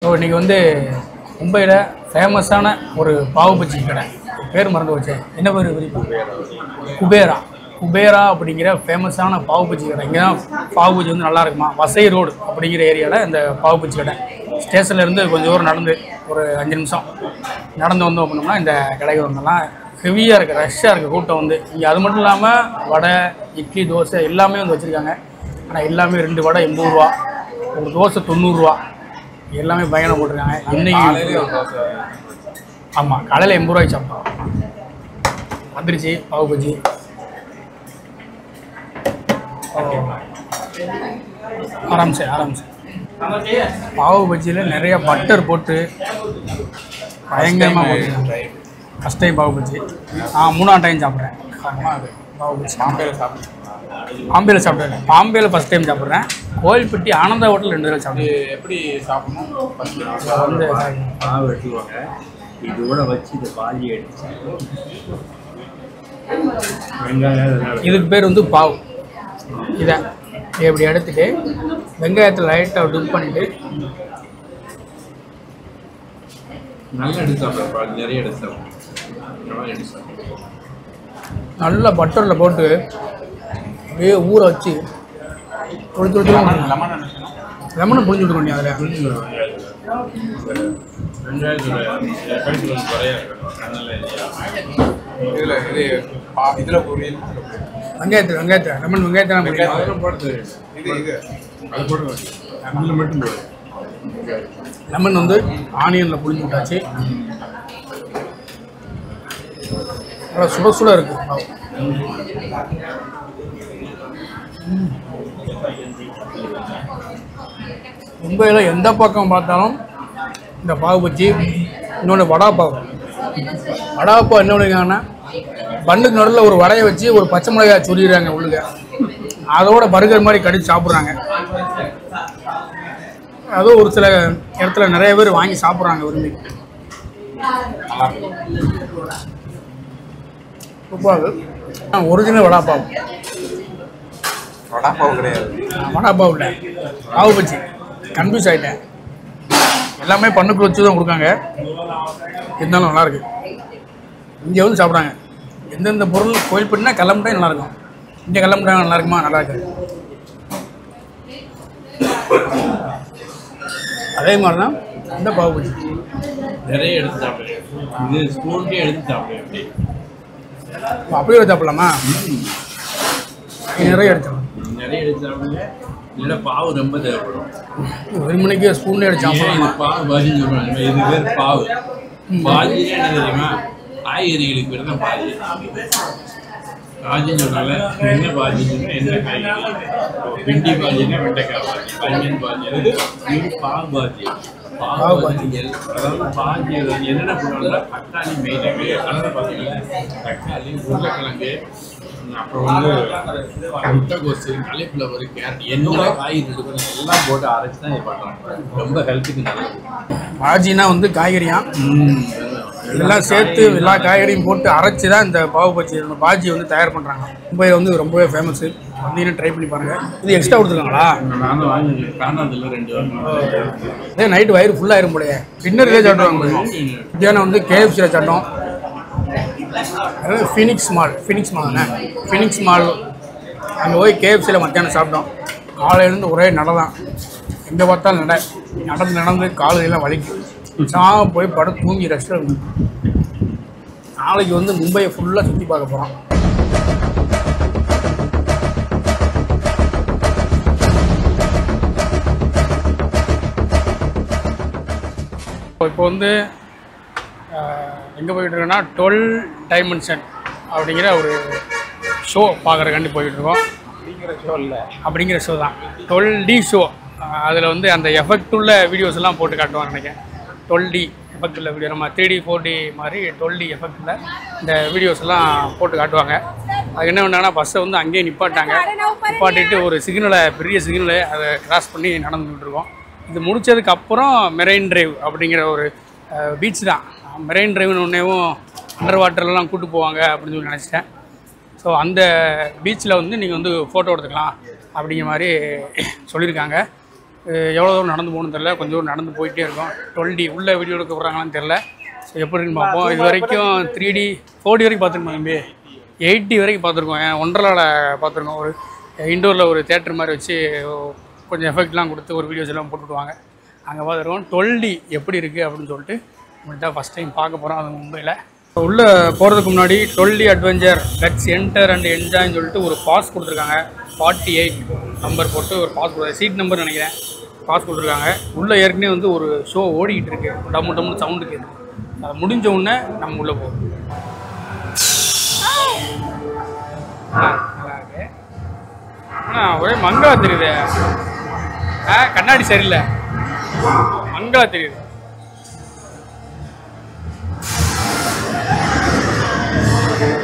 So இன்றைக்கி வந்து மும்பையில் ஃபேமஸான ஒரு பாவு பஜ்ஜி கடை, பேர் மறந்து வச்சேன், என்ன பேர் விரிப்பு? குபேரா அப்படிங்கிற ஃபேமஸான பாவு பஜ்ஜி கடை. இங்கே தான் பாவு பஜ்ஜி வந்து நல்லா இருக்குமா, வசை ரோடு அப்படிங்கிற ஏரியாவில் இந்த பாவு பஜ்ஜி கடை. ஸ்டேஷன்லேருந்து கொஞ்சம் தூரம் நடந்து ஒரு 5 நிமிஷம் நடந்து வந்தோம் அப்படின்னோம்னா இந்த கடைக்கு வந்தோம்னா ஹெவியாக இருக்குது, ரஷ்ஷாக இருக்குது கூட்டம் வந்து. இங்கே அது மட்டும் இல்லாமல் வடை, இட்லி, தோசை எல்லாமே வந்து வச்சுருக்காங்க. ஆனால் எல்லாமே 2 வடை 80 ரூபா, ஒரு தோசை 90 ரூபா, எல்லாமே பயணம் போட்டிருக்காங்க. இன்னைக்கு ஆமாம், காலையில் 80 ரூபாய்க்கு சாப்பிட்டோம். வந்துருச்சு பாவு பஜ்ஜி. ஆராம்சே பாவு பஜ்ஜியில் நிறைய பட்டர் போட்டு பயங்கரமாக போட்டுருக்காங்க. ஃபஸ்ட் டைம் பாவு பஜ்ஜி. 3ஆம் டைம் சாப்பிட்றேன் பாவு பஜ்ஜி. பாம்பேயில் சாப்பிட்றேன், பாம்பேயில் ஃபஸ்ட் டைம் சாப்பிட்றேன். கோயில்பட்டி ஆனந்தா ஹோட்டல் 2 தடவை சாப்பிட்றேன். எப்படி சாப்பிடணும்? வந்து மாவு எடுத்துவாங்க, இதோட வச்சு இதை பாதி எடுத்து வெங்காயம், இதுக்கு பேர் வந்து பாவு. இதை இப்படி எடுத்துட்டு வெங்காயத்தில் லைட்டாக டிப் பண்ணிவிட்டு நல்லா எடுத்து சாப்பிட்றேன். நிறைய எடுத்து சாப்பிட்றேன். நல்லா பட்டரில் போட்டு அப்படியே ஊற வச்சு தொழில் லெமனை புளிஞ்சு விட்டுக்கோண்டி அதில். வெங்காயத்தை லெமன் வெங்காயத்தை லெமன் வந்து ஆனியனில் புளிஞ்சு விட்டாச்சு. நல்லா சுட சுட இருக்கு. மும்பையில் எந்த பக்கம் பார்த்தாலும் இந்த பாவு பஜ்ஜி. இன்னொன்று வடாப்பாவு. வடாப்பாவு என்ன பண்ணிருக்காங்கன்னா, பண்ணுக்கு நடுவில் ஒரு வடையை வச்சு ஒரு பச்சை மிளகாய் சொல்லிடுறாங்க உள்ளுக, அதோட பர்கர் மாதிரி கடிச்சு சாப்பிட்றாங்க. அதுவும் ஒரு சில இடத்துல நிறைய பேர் வாங்கி சாப்பிட்றாங்க விரும்பி. ஒரிஜினல் வடாப்பாவு. வடாப்பாவு கிடையாது, வடாப்பாவு இல்லை, பாவு பஜ்ஜி. கன்ஃபியூஸ் ஆகிட்டேன். எல்லாமே பண்ணுக்கு வச்சு தான் கொடுக்காங்க, இருந்தாலும் நல்லாயிருக்கு. இங்கே வந்து சாப்பிட்றாங்க. எந்தெந்த பொருள் கோயில்பட்டினா கிளம்பிட்டா நல்லாயிருக்கும், இங்கே கிளம்பிட்டா நல்லா இருக்குமா? நல்லா இருக்கு. அதே மாதிரி தான் இந்த பாவு பஜ்ஜி நிறைய எடுத்து சாப்பிடுறேன். இது ஸ்பூன்லேயே எடுத்து சாப்பிடுறேன். அப்படியே சாப்பிடலாமா? நிறைய எடுத்துக்கலாம். நிறைய எடுத்து சாப்பிடுங்க. இல்லை பாவு ரொம்ப தேவைப்படும். 1 மணிக்கு ஸ்பூன்லேயே எடுத்து சாப்பிடலாம். பாவு பாஜின்னு சொல்லுவாங்க. இது பேர் பாவு. பாஜின்னு என்ன தெரியுமா? காய்கறிகளுக்கு பேர் தான் பாஜி. பாஜின்னு சொன்னால என்ன பாஜின்னு என்ன காய்கறி? பிண்டி பாஜின்னா வெண்டைக்காய் பாஜி, பையன் பாஜி, இது பாவு பாஜி. பாவு பாஜிகள் அதாவது பாஜி என்னென்ன பண்ணுவாங்கன்னா, தக்காளி மெயினாகவே கலந்து பார்த்தீங்கன்னா தக்காளி, உருளைக்கிழங்கு, அப்புறம் வந்து முட்டைகோசு, காலிஃப்ளவர், கேரட், என்ன காய்கறி இருக்கணும் எல்லாம் போட்டு அரைச்சி தான் இது பண்ணுறாங்க. ரொம்ப ஹெல்த்துக்கு நல்லது. பாஜினா வந்து காய்கறியா இதெல்லாம் சேர்த்து எல்லா காய்கறியும் போட்டு அரைச்சி தான் இந்த பாவு பஜ்ஜி பாஜி வந்து தயார் பண்ணுறாங்க. மும்பையில் வந்து ரொம்பவே ஃபேமஸ்ஸு. வந்தீங்கன்னா ட்ரை பண்ணி பாருங்கள். இது எக்ஸ்ட்ரா கொடுத்துருக்காங்களா? நானும் வாங்கி காணாதில்ல 2 வாரம். இதே நைட்டு வயிறு ஃபுல்லாக இருக்கும் போலையே. டின்னர் இதே சாப்பிடுவாங்க. மத்தியானம் வந்து கேஎஃப்சியில் சாப்பிட்டோம். அதாவது ஃபினிக்ஸ் மால் அங்கே போய் கேஎஃப்சியில் மத்தியானம் சாப்பிட்டோம். காலையிலேருந்து ஒரே நடை தான், எங்கே பார்த்தாலும் நடந்து காலையெல்லாம் வலிக்கும். போய் படம் தூங்கி ரெஸ்ட் எடுக்கணும். நாளைக்கு வந்து மும்பையை ஃபுல்லாக சுற்றி பார்க்க போகிறோம். இப்போ வந்து எங்கே போயிட்டுருக்கோன்னா 12 டைமென்ஷன் அப்படிங்கிற ஒரு ஷோ பார்க்குறக்காண்டி போயிட்டுருக்கோம். அப்படிங்கிற ஷோ தான் 12D ஷோ. அதில் வந்து அந்த எஃபெக்ட் உள்ள வீடியோஸ் எல்லாம் போட்டு காட்டுவாங்க. நினைக்கிறேன் 12D எஃபெக்ட் உள்ள வீடியோ, நம்ம 3D 4D மாதிரி 12D எஃபெக்ட் உள்ள இந்த வீடியோஸ் எல்லாம் போட்டு காட்டுவாங்க. அதுக்கு என்ன பண்ணாங்கன்னா, பஸ்ஸை வந்து அங்கேயே நிப்பாட்டிட்டு ஒரு சிக்னலை, பெரிய சிக்னலை அதை கிராஸ் பண்ணி நடந்துகிட்டு இருக்கோம். இது முடித்ததுக்கப்புறம் மெரைன் டிரைவ் அப்படிங்கிற ஒரு பீச் தான். மெரைன் டிரைவ்னு ஒன்றேவும் அண்டர் வாட்டர்லாம் கூப்பிட்டு போவாங்க அப்படின்னு சொல்லி நினச்சிட்டேன். ஸோ அந்த பீச்சில் வந்து நீங்கள் வந்து ஃபோட்டோ எடுத்துக்கலாம் அப்படிங்கிற மாதிரி சொல்லியிருக்காங்க. எவ்வளோ தூரம் நடந்து போகணும்னு தெரில, கொஞ்சம் தூரம் நடந்து போயிட்டே இருக்கோம். 12D உள்ள வீடியோ எடுக்க போகிறாங்களான்னு தெரில. ஸோ எப்படின்னு பார்ப்போம். இது வரைக்கும் 3D 4D வரைக்கும் பார்த்துருக்கோம் தம்பி, 8D வரைக்கும் பார்த்துருக்கோம். ஒண்டர்லாவில் பார்த்துருக்கோம். ஒரு இண்டோரில் ஒரு தேட்டர் மாதிரி வச்சு கொஞ்சம் எஃபெக்ட்லாம் கொடுத்து ஒரு வீடியோஸ் எல்லாம் போட்டுவிடுவாங்க. அங்கே பார்த்துருக்கோம். 12D எப்படி இருக்குது அப்படின்னு சொல்லிட்டு உங்கள்கிட்ட ஃபஸ்ட் டைம் பார்க்க போகிறோம். அது மும்பையில். உள்ளே போகிறதுக்கு முன்னாடி 12D adventure let's enter and என்ஜாய்னு சொல்லிட்டு ஒரு பாஸ் கொடுத்துருக்காங்க. 48 நம்பர் போட்டு ஒரு பாஸ் கொடுத்தாங்க. சீட் நம்பர் நினைக்கிறேன். பாஸ் கொடுத்துருக்காங்க. உள்ளே ஏற்கனவே வந்து ஒரு ஷோ ஓடிக்கிட்டு இருக்கு. டம்மு டம்னு சவுண்டு கேட்குது. அது முடிஞ்ச உடனே நம்ம உள்ளே போவோம். நல்லா இருக்கு. ஆனால் ஒரே மங்களா தெரியுது. கண்ணாடி சரியில்லை, மங்களா தெரியுது.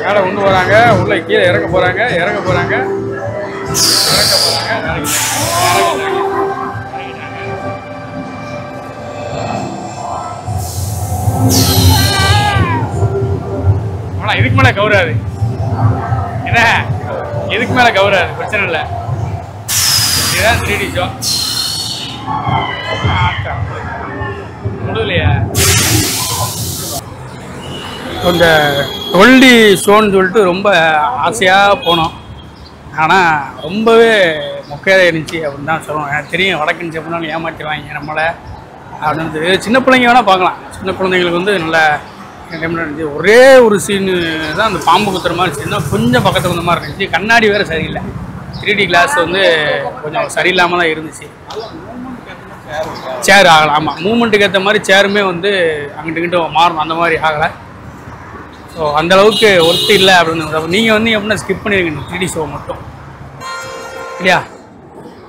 மேலே கொண்டு வராங்க, உள்ள கீழே இறக்க போகிறாங்க, இறக்க போகிறாங்க. ஆனால் இதுக்கு மேலே கவுராது என்ன, இதுக்கு மேலே கவுராது, பிரச்சனை இல்லை. இதுதான் 3D ஷோ. முடியலையா இந்த 12D ஷோன்னு சொல்லிட்டு ரொம்ப ஆசையாக போனோம். ஆனால் ரொம்பவே மொக்கையாக இருந்துச்சு அப்படின்னு தான் சொல்லணும். எனக்கு தெரியும் வடக்குன்னு எப்படினாலும் ஏமாற்றிடுவாங்க நம்மளை அப்படின்னு. சின்ன பிள்ளைங்க வேணால் பார்க்கலாம். சின்ன குழந்தைங்களுக்கு வந்து நல்ல என்டர்டைன்மெண்ட் இருந்துச்சு. ஒரே ஒரு சீனு தான் அந்த பாம்பு குத்துற மாதிரி இருந்துச்சுன்னா கொஞ்சம் பக்கத்தில் வந்த மாதிரி இருந்துச்சு. கண்ணாடி வேறு சரியில்லை. 3D கிளாஸ் வந்து கொஞ்சம் சரியில்லாமல் தான் இருந்துச்சு. சேர் ஆகலாம். ஆமாம், மூமெண்ட்டுக்கு ஏற்ற மாதிரி சேருமே வந்து அங்கிட்டு இங்கிட்ட மாறணும், அந்த மாதிரி ஆகலை. ஸோ அந்தளவுக்கு ஒர்த்து இல்லை அப்படின்னு. நீங்கள் வந்து எப்படின்னா ஸ்கிப் பண்ணியிருக்கீங்க 3D ஷோ மட்டும் இல்லையா.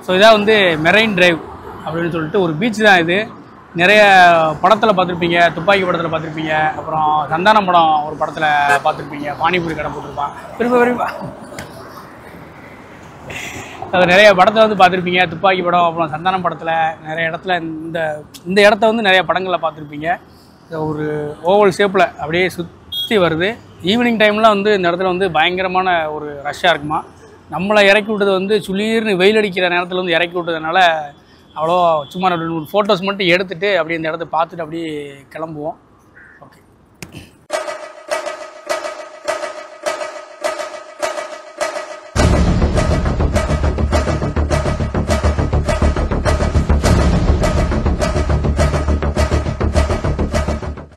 ஸோ இதான் வந்து மெரைன் டிரைவ் அப்படின்னு சொல்லிட்டு ஒரு பீச் தான் இது. நிறைய படத்தில் பார்த்துருப்பீங்க, துப்பாக்கி படத்தில் பார்த்துருப்பீங்க, அப்புறம் சந்தானம் படம் ஒரு படத்தில் பார்த்துருப்பீங்க. பானிபூரி கடை போட்டிருப்பான் பெருமை. அது நிறைய படத்தில் வந்து பார்த்துருப்பீங்க. துப்பாக்கி படம், அப்புறம் சந்தானம் படத்தில் நிறைய இடத்துல இந்த இடத்த வந்து நிறைய படங்களில் பார்த்துருப்பீங்க. ஒரு ஓவல் ஷேப்பில் அப்படியே சுற்றி வருது. ஈவினிங் டைம்லாம் வந்து இந்த இடத்துல வந்து பயங்கரமான ஒரு ரஷ்ஷாக இருக்குமா. நம்மளை இறக்கி விட்டது வந்து சுளீர்னு வெயில் அடிக்கிற நேரத்தில் வந்து இறக்கி விட்டதுனால அவ்வளோ சும்மா ஒரு ஃபோட்டோஸ் மட்டும் எடுத்துகிட்டு அப்படியே இந்த இடத்த பார்த்துட்டு அப்படியே கிளம்புவோம்.